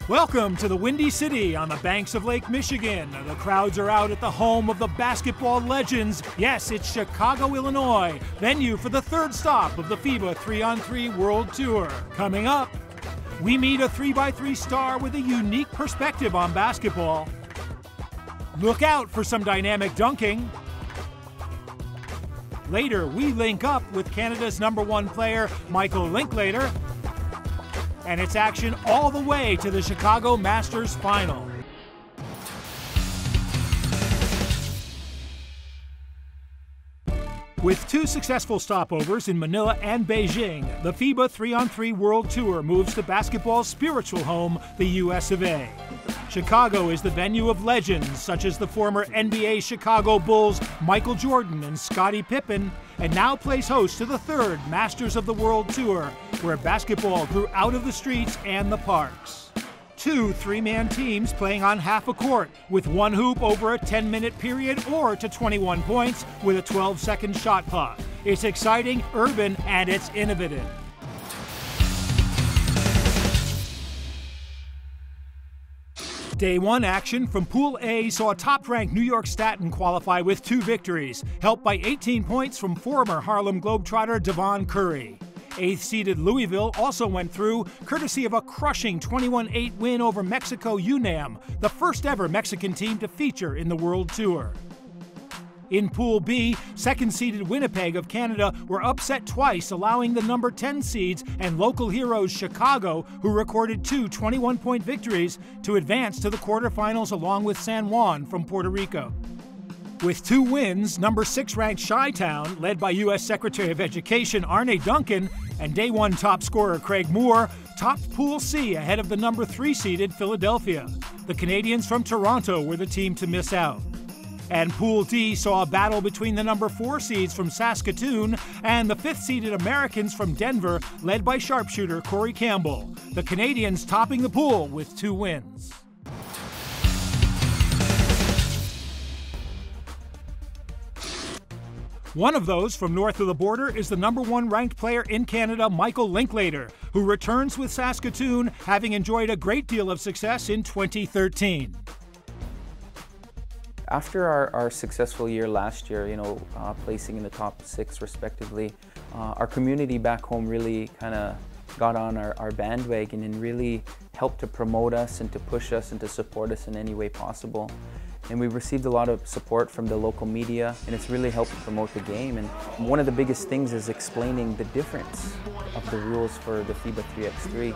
Welcome to the Windy City on the banks of Lake Michigan. The crowds are out at the home of the basketball legends. Yes, it's Chicago, Illinois, venue for the third stop of the FIBA 3-on-3 World Tour. Coming up, we meet a 3x3 star with a unique perspective on basketball. Look out for some dynamic dunking. Later, we link up with Canada's #1 player, Michael Linklater, and it's action all the way to the Chicago Masters Final. With 2 successful stopovers in Manila and Beijing, the FIBA 3-on-3 World Tour moves to basketball's spiritual home, the US of A. Chicago is the venue of legends such as the former NBA Chicago Bulls Michael Jordan and Scottie Pippen, and now plays host to the 3rd Masters of the World Tour, where basketball grew out of the streets and the parks. 2 3-man teams playing on half a court, with 1 hoop over a 10-minute period or to 21 points with a 12-second shot clock. It's exciting, urban, and it's innovative. Day 1 action from Pool A saw top-ranked New York Staten qualify with 2 victories, helped by 18 points from former Harlem Globetrotter Devon Curry. 8th-seeded Louisville also went through, courtesy of a crushing 21-8 win over Mexico UNAM, the first-ever Mexican team to feature in the World Tour. In Pool B, 2nd-seeded Winnipeg of Canada were upset twice, allowing the number 10 seeds and local heroes Chicago, who recorded 2 21-point victories, to advance to the quarterfinals along with San Juan from Puerto Rico. With 2 wins, number 6-ranked Chi-Town, led by U.S. Secretary of Education Arne Duncan, and Day 1 top scorer Craig Moore, topped Pool C ahead of the number 3-seeded Philadelphia. The Canadians from Toronto were the team to miss out. And Pool D saw a battle between the number 4 seeds from Saskatoon and the 5th-seeded Americans from Denver, led by sharpshooter Corey Campbell. The Canadians topping the pool with 2 wins. One of those from north of the border is the number 1 ranked player in Canada, Michael Linklater, who returns with Saskatoon, having enjoyed a great deal of success in 2013. After our successful year last year, placing in the top 6 respectively, our community back home really kind of got on our bandwagon and really helped to promote us and to push us and to support us in any way possible. And we've received a lot of support from the local media, and it's really helped promote the game. And one of the biggest things is explaining the difference of the rules for the FIBA 3x3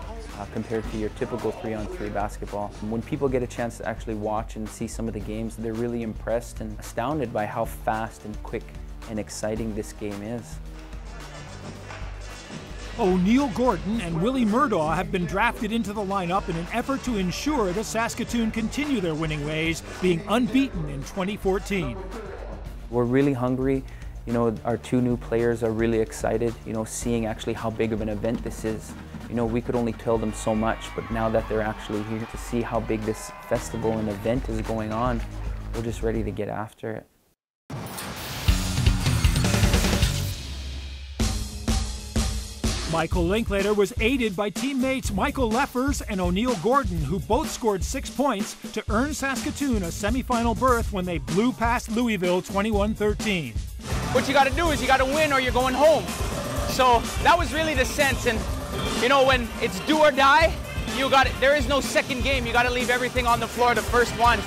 compared to your typical 3-on-3 basketball. When people get a chance to actually watch and see some of the games, they're really impressed and astounded by how fast and quick and exciting this game is. O'Neal Gordon and Willie Murdaugh have been drafted into the lineup in an effort to ensure that Saskatoon continue their winning ways, being unbeaten in 2014. We're really hungry. Our 2 new players are really excited, seeing actually how big of an event this is. We could only tell them so much, but now that they're actually here to see how big this festival and event is going on, we're just ready to get after it. Michael Linklater was aided by teammates Michael Leffers and O'Neal Gordon, who both scored 6 points to earn Saskatoon a semifinal berth when they blew past Louisville 21-13. What you got to do is you got to win or you're going home. So that was really the sense. And when it's do or die, there is no second game. You got to leave everything on the floor the first one.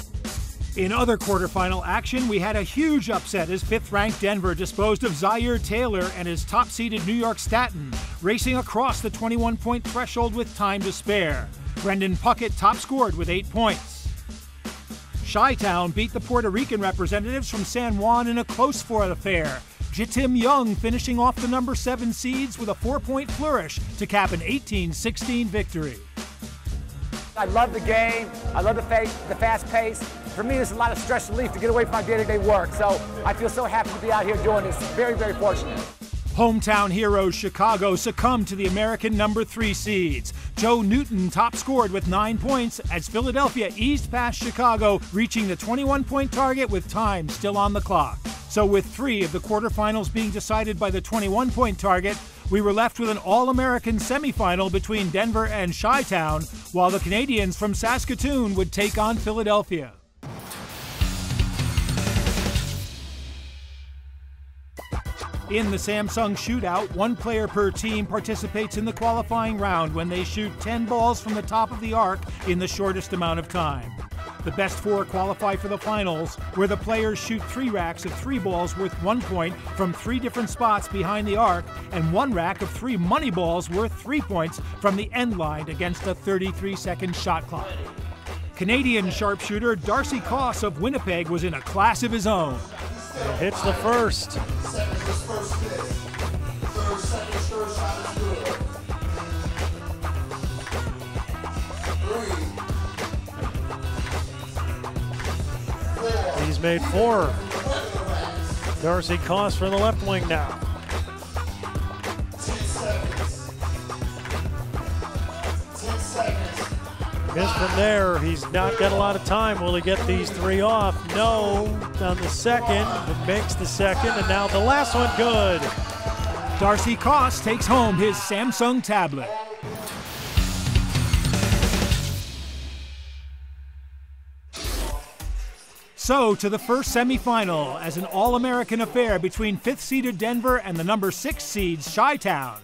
In other quarterfinal action, we had a huge upset as 5th-ranked Denver disposed of Zaire Taylor and his top-seeded New York Staten, racing across the 21-point threshold with time to spare. Brendan Puckett top-scored with 8 points. Chi-Town beat the Puerto Rican representatives from San Juan in a close-fought affair. Jitim Young finishing off the number 7 seeds with a 4-point flourish to cap an 18-16 victory. I love the game. I love the fast pace. For me, there's a lot of stress relief to get away from my day-to-day work. So I feel so happy to be out here doing this. Very, very fortunate. Hometown heroes Chicago succumbed to the American number 3 seeds. Joe Newton top-scored with 9 points as Philadelphia eased past Chicago, reaching the 21-point target with time still on the clock. So with 3 of the quarterfinals being decided by the 21-point target, we were left with an All-American semifinal between Denver and Chi-Town, while the Canadians from Saskatoon would take on Philadelphia. In the Samsung shootout, 1 player per team participates in the qualifying round when they shoot 10 balls from the top of the arc in the shortest amount of time. The best 4 qualify for the finals, where the players shoot 3 racks of 3 balls worth 1 point from 3 different spots behind the arc, and 1 rack of 3 money balls worth 3 points from the end line against a 33-second shot clock. Canadian sharpshooter Darcy Koss of Winnipeg was in a class of his own. Hits the first. He's made 4. Darcy Koss for the left wing now. Missed from there. He's not got a lot of time. Will he get these 3 off? No. On the second, but makes the second, and now the last one good. Darcy Koss takes home his Samsung tablet. So to the first semifinal as an All-American affair between 5th-seeded Denver and the number 6 seeds Chi-Town.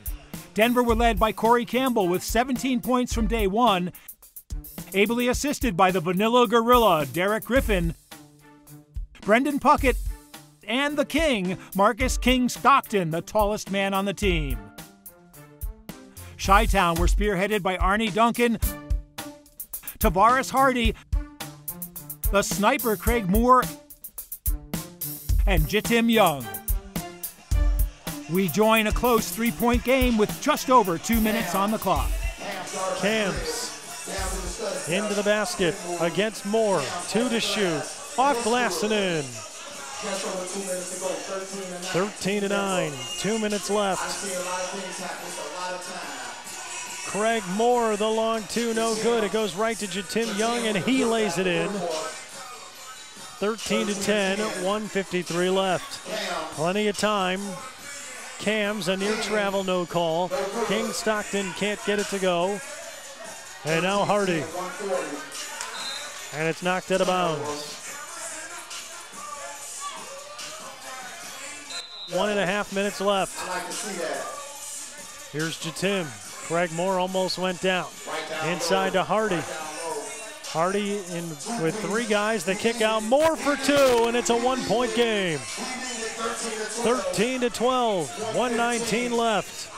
Denver were led by Corey Campbell with 17 points from day 1, ably assisted by the Vanilla Gorilla, Derek Griffin, Brendan Puckett, and the King, Marcus King Stockton, the tallest man on the team. Chi-Town were spearheaded by Arnie Duncan, Tavares Hardy, the sniper Craig Moore, and Jitim Young. We join a close 3-point game with just over 2 minutes on the clock. Cams into the basket against Moore. 2 to shoot. Off glass and in. 13-9. 2 minutes left. Craig Moore, the long 2, no good. It goes right to Jitim Young, and he lays it in. 13-10, 1:53 left. Plenty of time. Cams, a near travel, no call. King Stockton can't get it to go. And now Hardy. And it's knocked out of bounds. 1.5 minutes left. Here's Jitim. Craig Moore almost went down. Inside to Hardy. Hardy in with 3 guys. They kick out. Moore for 2, and it's a 1-point game. 13-12. 1:19 left.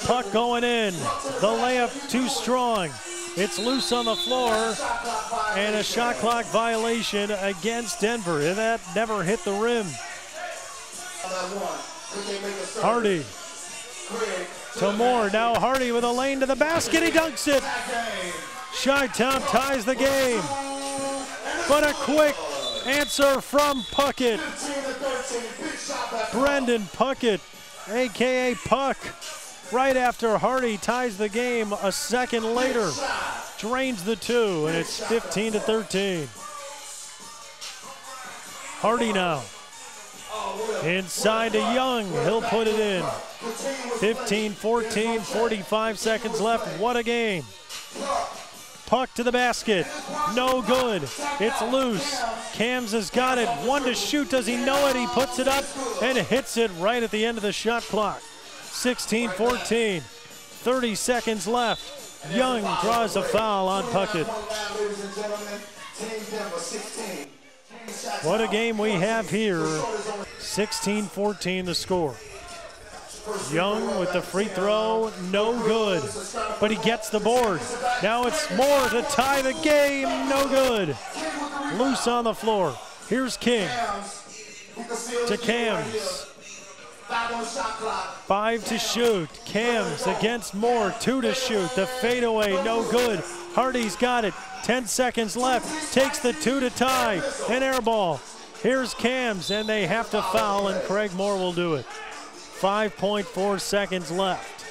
Puck going in. The layup too strong. It's loose on the floor, and a shot clock violation against Denver. And that never hit the rim. Hardy to Moore. Now Hardy with a lane to the basket. He dunks it. Chi-Town ties the game. But a quick answer from Puckett. Brendan Puckett, a.k.a. Puck, right after Hardy ties the game a second later. Drains the 2, and it's 15-13. Hardy now. Inside to Young. He'll put it in. 15-14, 45 seconds left. What a game. Puck to the basket. No good. It's loose. Cams has got it. 1 to shoot. Does he know it? He puts it up and hits it right at the end of the shot clock. 16-14. 30 seconds left. Young draws a foul on Puckett. What a game we have here. 16-14 the score. Young with the free throw, no good. But he gets the board. Now it's Moore to tie the game, no good. Loose on the floor. Here's King to Cams. 5 to shoot. Cams against Moore. 2 to shoot. The fadeaway, no good. Hardy's got it. 10 seconds left. Takes the 2 to tie. An air ball. Here's Cams, and they have to foul, and Craig Moore will do it. 5.4 seconds left.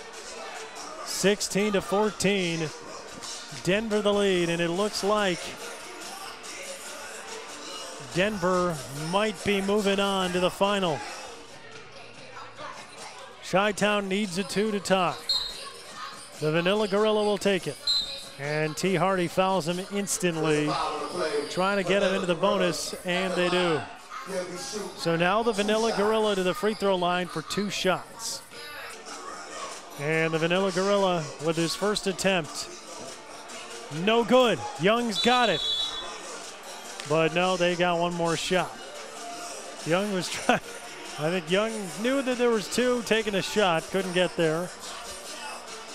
16-14. Denver the lead, and it looks like Denver might be moving on to the final. Chi-Town needs a 2 to tie. The Vanilla Gorilla will take it. And T. Hardy fouls him instantly, trying to get him into the bonus, and they do. So now the Vanilla Gorilla to the free throw line for 2 shots. And the Vanilla Gorilla with his first attempt. No good. Young's got it. But no, they got one more shot. Young was trying. I think Young knew that there was 2, taking a shot, couldn't get there.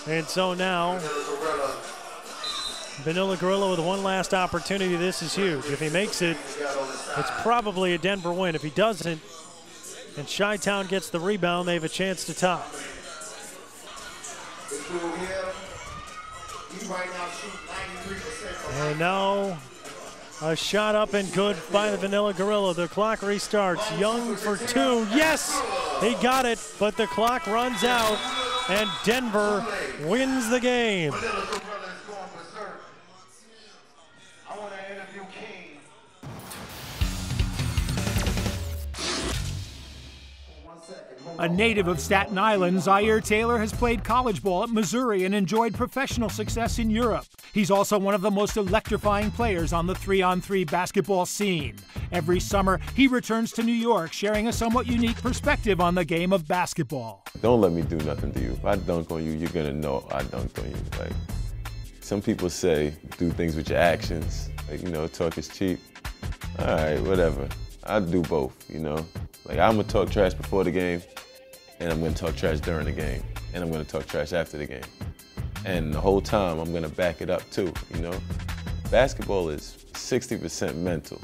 And so now, Vanilla Gorilla with one last opportunity. This is huge. If he makes it, it's probably a Denver win. If he doesn't, and Chi-Town gets the rebound, they have a chance to tie. And now, a shot up and good by the Vanilla Gorilla. The clock restarts. Young for 2. Yes, he got it, but the clock runs out, and Denver wins the game. A native of Staten Island, Zaire Taylor has played college ball at Missouri and enjoyed professional success in Europe. He's also one of the most electrifying players on the 3-on-3 basketball scene. Every summer, he returns to New York, sharing a somewhat unique perspective on the game of basketball. Don't let me do nothing to you. If I dunk on you, you're gonna know I dunked on you. Like, some people say, do things with your actions. Like, you know, talk is cheap. All right, whatever. I do both, you know. Like, I'm gonna talk trash before the game, and I'm gonna talk trash during the game, and I'm gonna talk trash after the game. And the whole time, I'm gonna back it up too, you know? Basketball is 60% mental.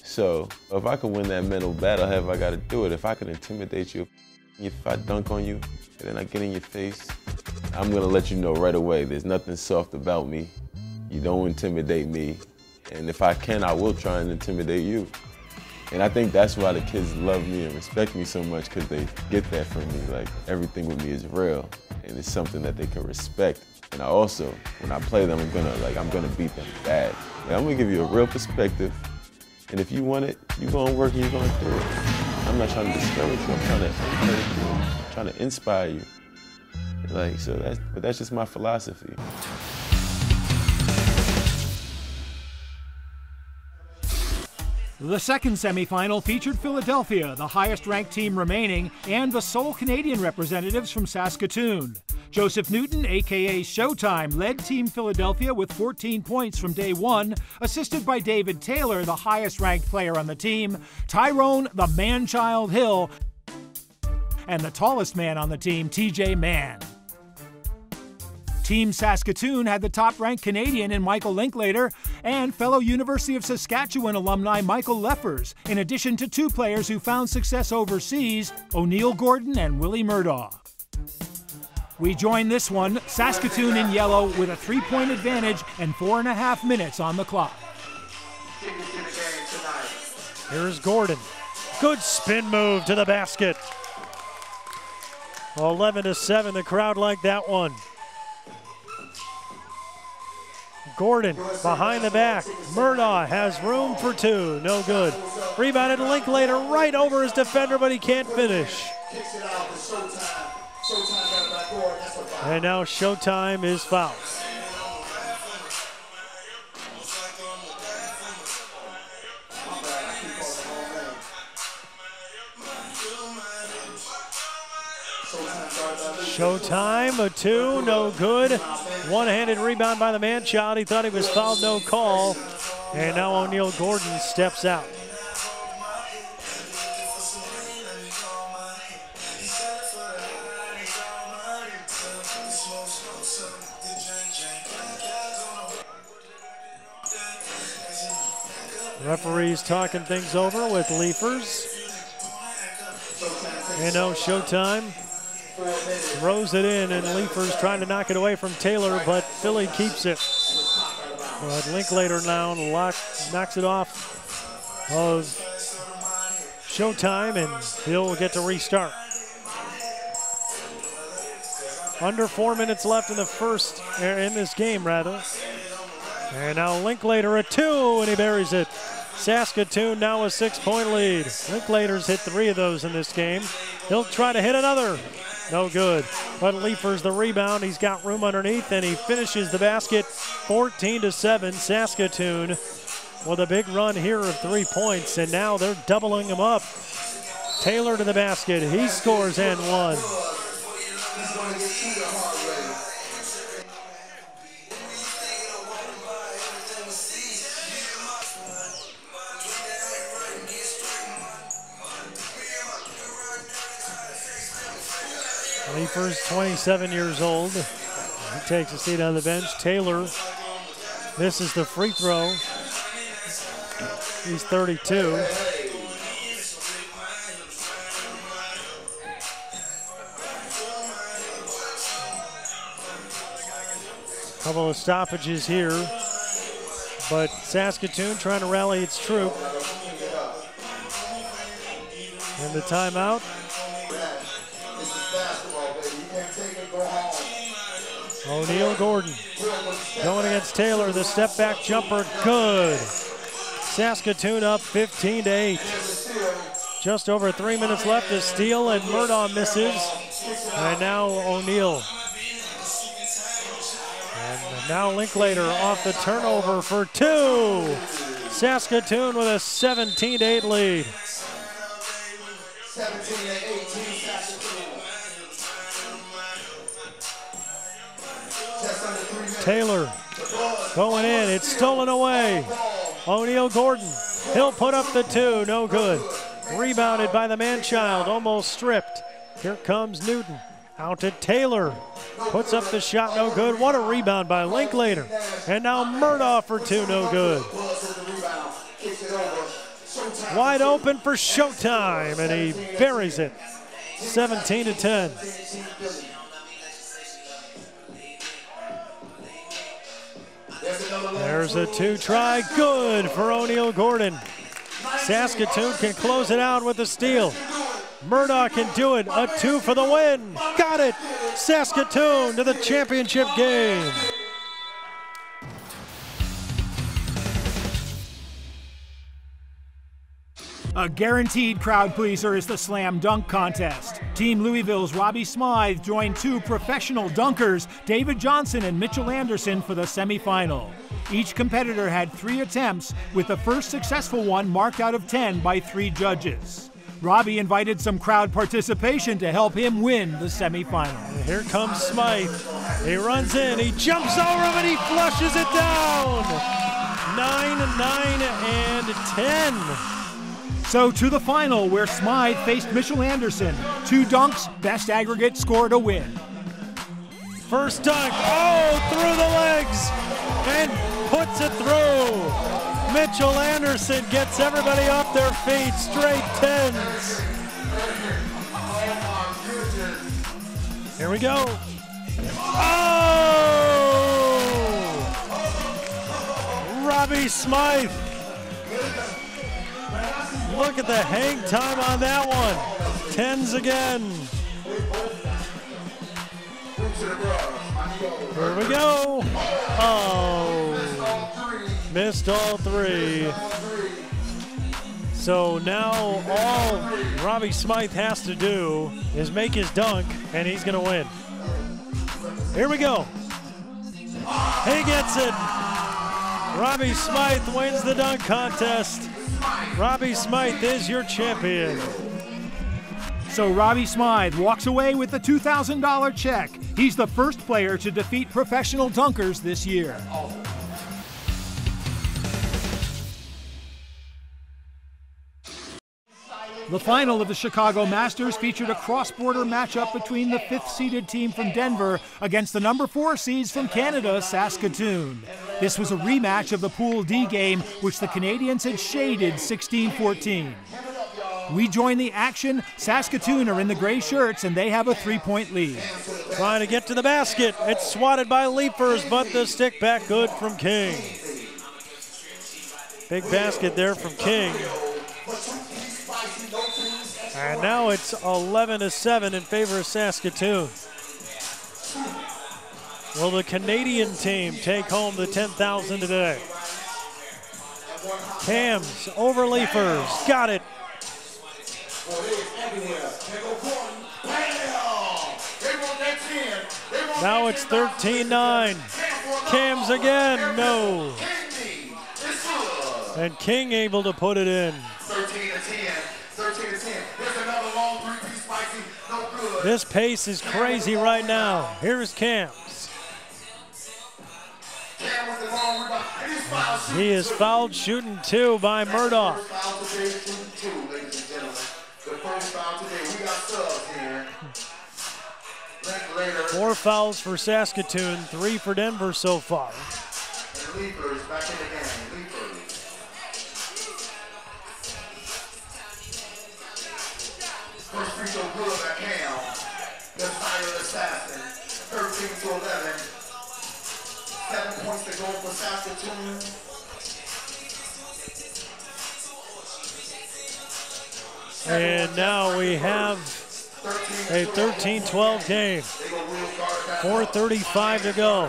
So if I can win that mental battle, however I gotta do it, if I can intimidate you, if I dunk on you, and then I get in your face, I'm gonna let you know right away, there's nothing soft about me. You don't intimidate me. And if I can, I will try and intimidate you. And I think that's why the kids love me and respect me so much, because they get that from me. Like, everything with me is real, and it's something that they can respect. And I also, when I play them, I'm gonna beat them bad. Like, I'm gonna give you a real perspective, and if you want it, you're gonna work and you're gonna do it. I'm not trying to discourage you, I'm trying to encourage you, I'm trying to inspire you. Like, so that's just my philosophy. The second semifinal featured Philadelphia, the highest-ranked team remaining, and the sole Canadian representatives from Saskatoon. Joseph Newton, a.k.a. Showtime, led Team Philadelphia with 14 points from day one, assisted by David Taylor, the highest-ranked player on the team, Tyrone, the man-child Hill, and the tallest man on the team, T.J. Mann. Team Saskatoon had the top-ranked Canadian in Michael Linklater and fellow University of Saskatchewan alumni Michael Leffers, in addition to 2 players who found success overseas, O'Neal Gordon and Willie Murdaugh. We join this one, Saskatoon in yellow, with a 3-point advantage and 4.5 minutes on the clock. Here's Gordon. Good spin move to the basket. 11-7, the crowd liked that one. Gordon behind the back. Murdaugh has room for 2. No good. Rebounded Linklater right over his defender, but he can't finish. And now Showtime is fouled. Showtime, a 2, no good. One-handed rebound by the man-child. He thought he was fouled, no call. And now O'Neal Gordon steps out. Referees talking things over with Leafers. And now Showtime throws it in, and Leafers trying to knock it away from Taylor, but Philly keeps it. But Linklater now knocks it off of Showtime, and he'll get to restart. Under 4 minutes left in this game, rather. And now Linklater a 2, and he buries it. Saskatoon now a 6-point lead. Linklater's hit 3 of those in this game. He'll try to hit another. No good. But Leifers the rebound. He's got room underneath, and he finishes the basket 14-7. Saskatoon with a big run here of 3 points, and now they're doubling him up. Taylor to the basket. He scores and one. Leifers, 27 years old. He takes a seat on the bench. Taylor misses the free throw. He's 32. Couple of stoppages here, but Saskatoon trying to rally its troop. And the timeout. O'Neal Gordon going against Taylor. The step back jumper, good. Saskatoon up 15-8. Just over 3 minutes left to steal, and Murdaugh misses. And now O'Neal. And now Linklater off the turnover for 2. Saskatoon with a 17-8 lead. 17-18 Saskatoon. Taylor going in. It's stolen away. O'Neal Gordon. He'll put up the 2. No good. Rebounded by the man-child. Almost stripped. Here comes Newton. Out to Taylor. Puts up the shot. No good. What a rebound by Linklater. And now Murdaugh for 2. No good. Wide open for showtime. And he buries it. 17-10. There's a 2-try, good for O'Neal Gordon. Saskatoon can close it out with a steal. Murdaugh can do it, a 2 for the win. Got it, Saskatoon to the championship game. A guaranteed crowd pleaser is the slam dunk contest. Team Louisville's Robbie Smythe joined 2 professional dunkers, David Johnson and Mitchell Anderson, for the semifinal. Each competitor had 3 attempts, with the first successful one marked out of 10 by 3 judges. Robbie invited some crowd participation to help him win the semifinal. Here comes Smythe. He runs in, he jumps over him, and he flushes it down. 9, 9, and 10. So to the final, where Smythe faced Mitchell Anderson. 2 dunks, best aggregate score to win. First dunk, oh, through the legs, and puts it through. Mitchell Anderson gets everybody off their feet, straight 10s. Here we go. Oh! Robbie Smythe. Look at the hang time on that one. 10s again. Here we go. Oh, missed all 3. So now all Robbie Smythe has to do is make his dunk, and he's going to win. Here we go. He gets it. Robbie Smythe wins the dunk contest. Robbie Smythe is your champion. So Robbie Smythe walks away with the $2,000 check. He's the first player to defeat professional dunkers this year. The final of the Chicago Masters featured a cross-border matchup between the 5th-seeded team from Denver against the number 4 seeds from Canada, Saskatoon. This was a rematch of the Pool D game, which the Canadians had shaded 16-14. We join the action. Saskatoon are in the gray shirts, and they have a 3-point lead. Trying to get to the basket. It's swatted by Leifers, but the stick back good from King. Big basket there from King. And now it's 11-7 in favor of Saskatoon. Will the Canadian team take home the $10,000 today? Cams over Leafers, got it. Now it's 13-9. Cams again, no. And King able to put it in. 13-10. Here's another long three-piece spicy, no good. This pace is crazy right now. Here's Cams. Cam with the long rebound. And he's fouled. He is fouled shooting 2 by Murdoch. First foul today, shooting 2, ladies and gentlemen. The first foul today. We got subs here. Later. 4 fouls for Saskatoon, 3 for Denver so far. And Leafers back in the game. Leafers. First free throw good by Cam. The Zaire assassin. 13-11. 7 points to go for Saskatoon. And now we have a 13-12 game. 4:35 to go.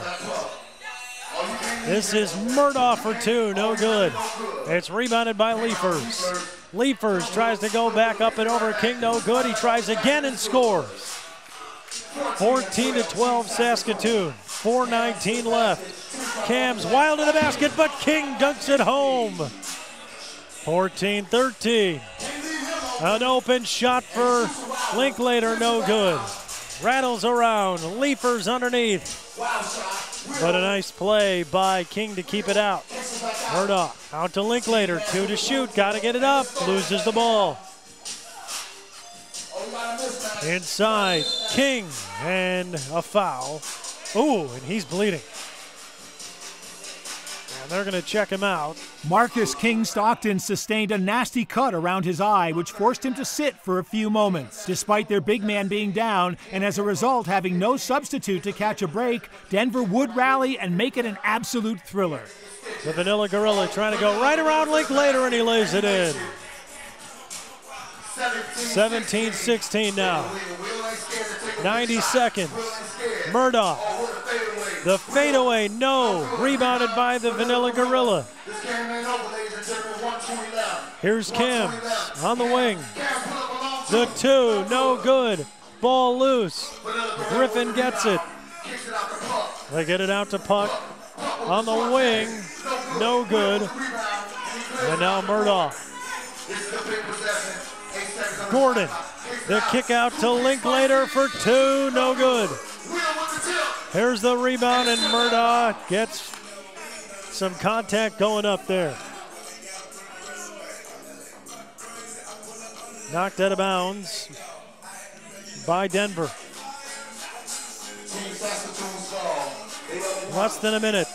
This is Murdoch for 2, no good. It's rebounded by Leafers. Leafers tries to go back up and over King, no good. He tries again and scores. 14-12 Saskatoon, 4:19 left. Cams wild in the basket, but King dunks it home. 14-13. An open shot for Linklater, no good. Rattles around, Leafers underneath. But a nice play by King to keep it out. Murdoch out to Linklater, 2 to shoot, gotta get it up, loses the ball. Inside, King, and a foul. Ooh, and he's bleeding. And they're gonna check him out. Marcus King Stockton sustained a nasty cut around his eye, which forced him to sit for a few moments. Despite their big man being down, and as a result having no substitute to catch a break, Denver would rally and make it an absolute thriller. The Vanilla Gorilla trying to go right around Linklater, and he lays it in. 17-16 now. 90 seconds. Murdoch. The fadeaway, no. Rebounded by the Vanilla Gorilla. Here's Cams on the wing. The 2, no good. Ball loose. Griffin gets it. They get it out to Puck. On the wing, no good. And now Murdoch. Gordon, the kick out to Linklater for 2, no good. Here's the rebound, and Murdoch gets some contact going up there. Knocked out of bounds by Denver. Less than a minute.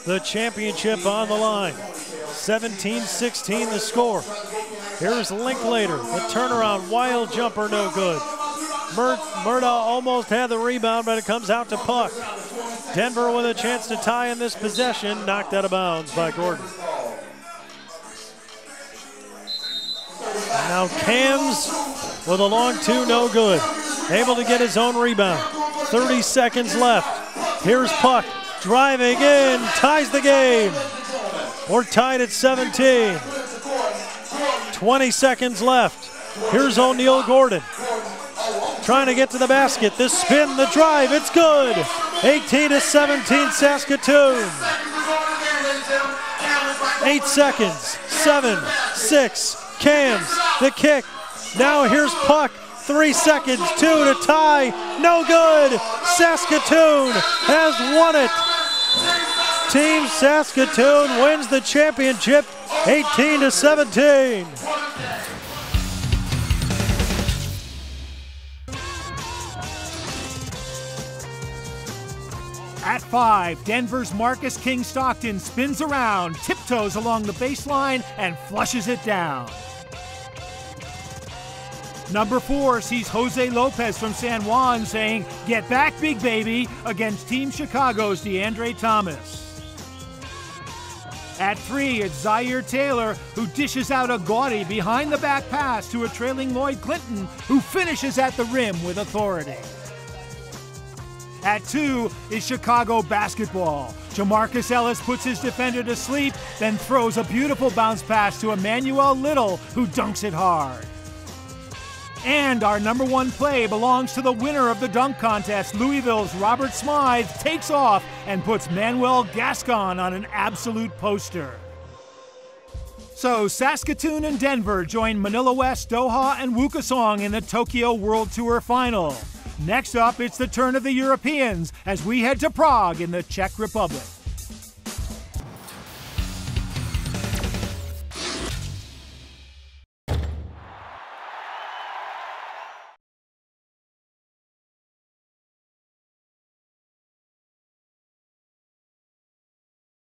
The championship on the line. 17-16 the score. Here's Linklater, the turnaround, wild jumper, no good. Murdoch almost had the rebound, but it comes out to Puck. Denver with a chance to tie in this possession, knocked out of bounds by Gordon. And now Cams with a long 2, no good. Able to get his own rebound. 30 seconds left. Here's Puck, driving in, ties the game. We're tied at 17. 20 seconds left. Here's O'Neal Gordon. Trying to get to the basket. The spin, the drive, it's good. 18-17 Saskatoon. 8 seconds. 7, 6. Cams, the kick. Now here's Puck. 3 seconds. 2 to tie. No good. Saskatoon has won it. Team Saskatoon wins the championship 18-17. At 5, Denver's Marcus King Stockton spins around, tiptoes along the baseline, and flushes it down. Number 4 sees Jose Lopez from San Juan saying, "Get back, big baby," against Team Chicago's DeAndre Thomas. At 3, it's Zaire Taylor, who dishes out a gaudy behind-the-back pass to a trailing Lloyd Clinton, who finishes at the rim with authority. At 2 is Chicago basketball. Jamarcus Ellis puts his defender to sleep, then throws a beautiful bounce pass to Emmanuel Little, who dunks it hard. And our #1 play belongs to the winner of the dunk contest. Louisville's Robert Smythe takes off and puts Manuel Gascon on an absolute poster. So Saskatoon and Denver join Manila West, Doha, and Wukesong in the Tokyo World Tour Final. Next up, it's the turn of the Europeans as we head to Prague in the Czech Republic.